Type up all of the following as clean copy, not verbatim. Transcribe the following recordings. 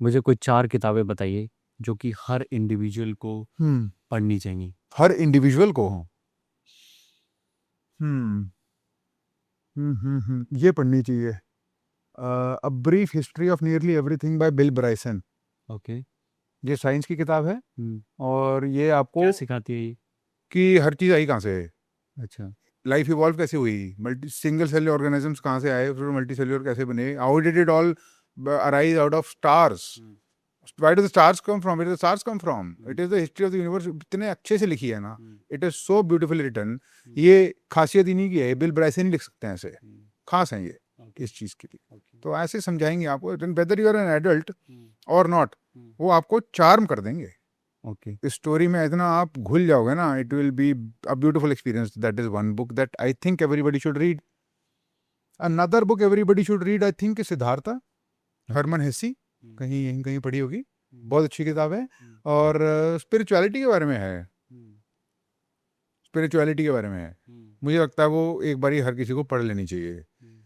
मुझे कोई 4 किताबें बताइए जो कि हर इंडिविजुअल को हम्म पढ़नी चाहिए। हर इंडिविजुअल को। हाँ। हम्म ये पढ़नी चाहिए। A brief history of nearly everything by Bill Bryson. Okay. ये साइंस की किताब है हुँ। और ये आपको क्या सिखाती है ये? कि हर चीज़ आई कहाँ से है, अच्छा। लाइफ इवॉल्व कैसे हुई, मल्टी सिंगल सेलुलर ऑर्गेनिजम्स कहाँ से आए, फिर मल्टी सेलुलर कैसे बने, how did it all arise out of stars, hmm, why do the stars come from, where do the stars come from, hmm, it is the history of the universe। इतने अच्छे से लिखी है ना, हुँ, it is so beautifully written. हुँ, ये खासियत इन्हीं की है, बिल ब्राइसन ही लिख सकते हैं ऐसे, हुँ, खास हैं ये ओके, इस चीज़ के लिए। ओके, तो ऐसे समझाएंगे आपको, whether you are an adult hmm, और नॉट, हुँ, वो आपको चार्म कर देंगे। ओके। इस स्टोरी में इतना आप घुल जाओगे ना, it will be a beautiful experience. That is one book that I think everybody should read. Another book everybody should read I think Siddhartha, okay. Hermann Hesse, hmm, कहीं यहीं कहीं पढ़ी होगी, हुँ, बहुत अच्छी किताब है। हुँ, और स्पिरिचुअलिटी के बारे में है, हुँ, स्पिरिचुअलिटी के बारे में है। हुँ, मुझे लगता है वो एक बारी हर किसी को पढ़ लेनी चाहिए। हुँ,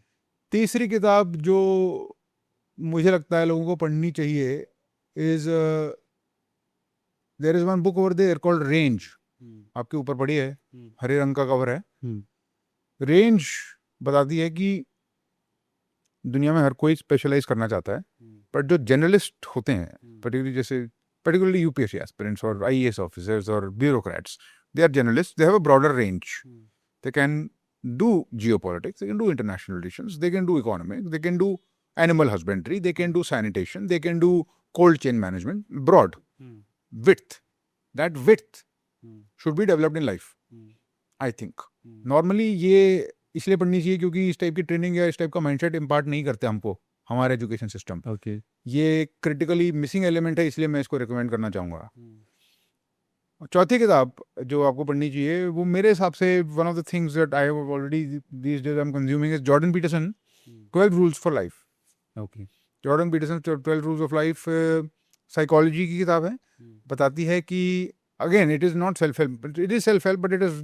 तीसरी किताब जो मुझे लगता है लोगों को पढ़नी चाहिए is there is one book over there called Range. हुँ, आपके ऊपर पड़ी है, हुँ, हरे रंग का कवर है। हुँ, रेंज बताती है कि दुनिया में हर कोई स्पेशलाइज करना चाहता है, हुँ, बट जो जर्नलिस्ट होते हैं, हुँ, पर्टिकुलरली यूपीएससी एस्पिरेंट्स और आईएएस ऑफिसर्स और bureaucrats, they are journalist, they have a broader range. Hmm, They can do geopolitics, they can do international relations, they can do economics, they can do animal husbandry, they can do sanitation, they can do cold chain management, broad hmm, width. That width hmm, should be developed in life, hmm, I think. Hmm, Normally ये इसलिए पढ़नी चाहिए क्योंकि इस type की training या इस type का माइंडसेट इम्पार्ट नहीं करते हमको हमारे एजुकेशन सिस्टम। ओके। ये क्रिटिकली मिसिंग एलिमेंट है, इसलिए मैं इसको रिकमेंड करना चाहूँगा। हुँ, चौथी किताब जो आपको पढ़नी चाहिए वो मेरे हिसाब से one of the things that I have already these days I am consuming is Jordan Peterson, hmm, 12 rules for life. Okay. Jordan Peterson 12 rules of life psychology की किताब है। हुँ, बताती है कि again it is not self help, it is self help, but it is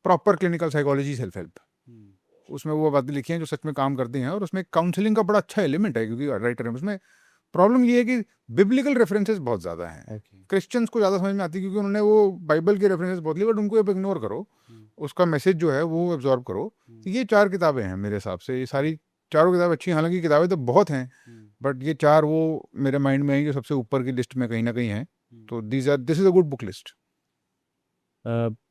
proper clinical psychology self help. हुँ, उसमें वो बातें लिखी हैं जो सच में काम करती हैं, और उसमें काउंसलिंग का बड़ा अच्छा एलिमेंट है क्योंकि राइटर है उसमें। प्रॉब्लम ये है कि बिब्लिकल रेफरेंसेस बहुत ज़्यादा हैं, ओके। क्रिश्चियंस को ज़्यादा समझ में आती है क्योंकि उन्होंने वो बाइबल के रेफरेंसेस बहुत लिए, बट उनको अब इग्नोर करो, हुँ, उसका मैसेज जो है वो एब्जॉर्ब करो। हुँ, तो ये 4 किताबें हैं मेरे हिसाब से, ये सारी चारों किताबें अच्छी हैं, हालांकि किताबें तो बहुत हैं, हुँ, बट ये 4 वो मेरे माइंड में है जो सबसे ऊपर की लिस्ट में कहीं ना कहीं है। हुँ। तो this is a good book list.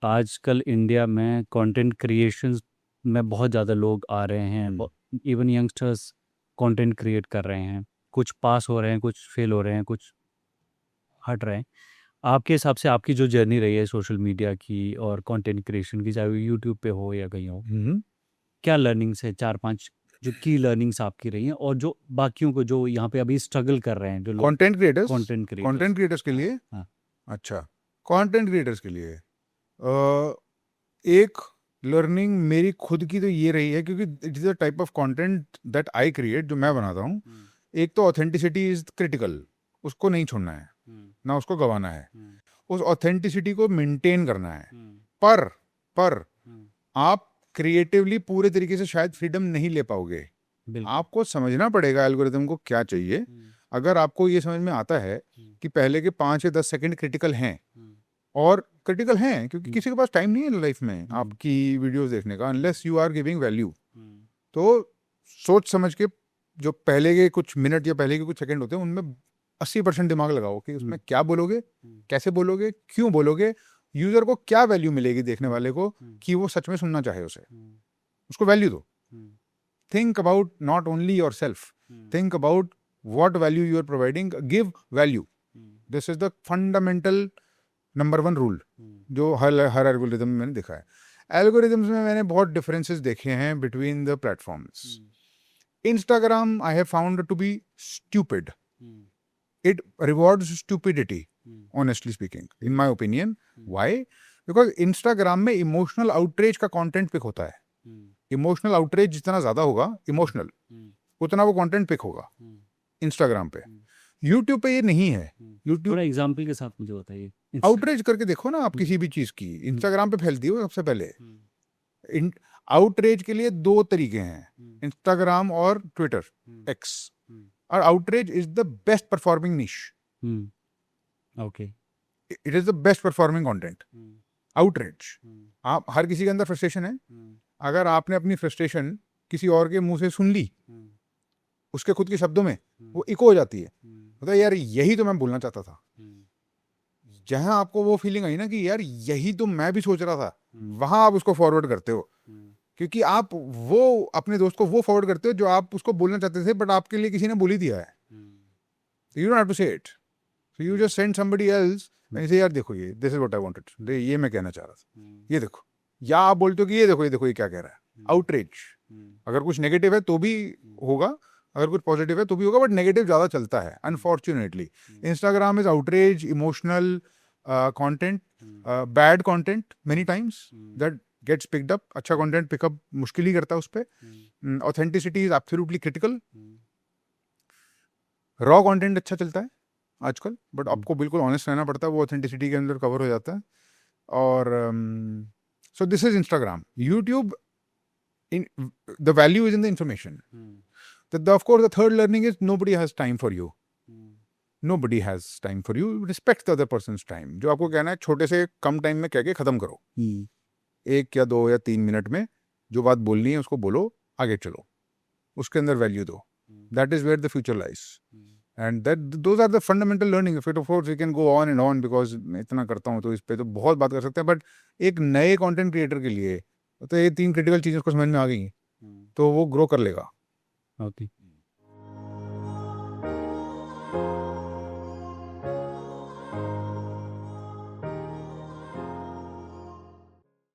आजकल इंडिया में कंटेंट क्रिएशंस में बहुत ज़्यादा लोग आ रहे हैं। इवन यंगस्टर्स कंटेंट क्रिएट कर रहे हैं। कुछ पास हो रहे हैं, कुछ फेल हो रहे हैं, कुछ हट रहे हैं। आपके हिसाब से आपकी जो जर्नी रही है सोशल मीडिया की और कंटेंट क्रिएशन की, चाहे वो यूट्यूब पे हो या कहीं हो, क्या लर्निंग्स है 4-5 जो की लर्निंग्स आपकी रही हैं और जो बाकियों को जो यहाँ पे अभी स्ट्रगल कर रहे हैं जो लोग content creators, content creators. Content creators के हाँ, लिए, हाँ। अच्छा, कंटेंट क्रिएटर्स के लिए एक लर्निंग मेरी खुद की तो ये रही है, क्योंकि it is a type of content that I create, जो मैं बनाता हूँ। हुँ, एक तो ऑथेंटिसिटी इज क्रिटिकल, उसको नहीं छोड़ना है, हुँ, ना उसको गंवाना है, हुँ, उस ऑथेंटिसिटी को मेंटेन करना है। हुँ, पर पर हुँ, आप क्रिएटिवली पूरे तरीके से शायद फ्रीडम नहीं ले पाओगे। बिल्कुल। आपको समझना पड़ेगा एल्गोरिदम को क्या चाहिए। हुँ, अगर आपको ये समझ में आता है हुँ, कि पहले के 5 या 10 सेकंड क्रिटिकल हैं, हुँ, और क्रिटिकल हैं क्योंकि हुँ, किसी के पास टाइम नहीं है लाइफ में हुँ, आपकी वीडियोस देखने का, unless you are giving value. हुँ, तो सोच समझ के जो पहले के कुछ मिनट या पहले के कुछ सेकंड होते हैं उनमें 80% दिमाग लगाओ कि हुँ, उसमें क्या बोलोगे, हुँ, कैसे बोलोगे, क्यों बोलोगे, यूजर को क्या वैल्यू मिलेगी देखने हुँ, वाले को, हुँ, कि वो सच में सुनना चाहे उसे, हुँ, उसको वैल्यू दो। हुँ, think about not only your self, hmm, think about what value you are providing, give value. Hmm, this is the fundamental number 1 rule हुँ, जो हर एल्गोरिदम में मैंने देखा है। एल्गोरिदम्स में मैंने बहुत डिफरेंसेस देखे हैं between the platforms. Hmm, Instagram I have found to be stupid, hmm, it rewards stupidity, hmm, honestly speaking, in my opinion. Hmm, Why? Because Instagram में इमोशनल आउटरीच का कंटेंट पिक होता है। हुँ, emotional outreach जितना ज्यादा होगा हुँ, emotional, हुँ, उतना वो content pick होगा हुँ, इंस्टाग्राम पे। हुँ, यूट्यूब पे ये नहीं है। हुँ। यूट्यूब थोड़ा एग्ज़ाम्पल के साथ मुझे बताइए। आउटरीच करके देखो ना आप हुँ, किसी भी चीज की, हुँ, इंस्टाग्राम पे फैलती है सबसे पहले। हुँ, आउटरीच के लिए 2 तरीके हैं, हुँ, इंस्टाग्राम और ट्विटर, हुँ, एक्स। हुँ, और outrage is the best performing niche. Okay. It is the best performing content. Outrage. आप हर किसी के अंदर फ्रस्ट्रेशन है, अगर आपने अपनी फ्रस्ट्रेशन किसी और के मुंह से सुन ली उसके खुद के शब्दों में, वो इको हो जाती है, मतलब यार यही तो मैं बोलना चाहता था। जहां आपको वो फीलिंग आई ना कि यार यही तो मैं भी सोच रहा था, वहां आप उसको फॉरवर्ड करते हो, क्योंकि आप वो अपने दोस्त को वो फॉरवर्ड करते हो जो आप उसको बोलना चाहते थे बट आपके लिए किसी ने बोल ही दिया है। यू डोंट हैव टू से it, so you just send somebody else and से यार देखो ये this is what I wanted, ये मैं कहना चाह रहा था, ये देखो। या आप बोलते हो कि ये देखो ये क्या कह रहा है। आउटरीच, अगर कुछ नेगेटिव है तो भी होगा, अगर कुछ पॉजिटिव है तो भी होगा, बट नेगेटिव ज़्यादा चलता है unfortunately. Instagram is outreach, emotional content, bad content many times that gets picked up. अच्छा कंटेंट पिकअप मुश्किल ही करता है उस पर। Authenticity is absolutely critical. Raw content अच्छा चलता है आजकल, बट आपको बिल्कुल ऑनेस्ट रहना पड़ता है, वो ऑथेंटिसिटी के अंदर कवर हो जाता है। और so this is Instagram. YouTube, the value is in the information. Of course, the third learning is nobody has time for you. Nobody has time for you. Respect the other person's time. जो आपको कहना है छोटे से कम time में कह के खत्म करो। 1 या 2 या 3 मिनट में जो बात बोलनी है उसको बोलो, आगे चलो, उसके अंदर वैल्यू दो। That is where the future lies. And those are the fundamental learning. Of course, we can go on and on because मैं इतना करता हूँ तो इस पे तो बहुत बात कर सकते हैं, बट एक नए कंटेंट क्रिएटर के लिए तो ये 3 क्रिटिकल चीज़ें उसको समझ में आ गई तो वो ग्रो कर लेगा। ओके।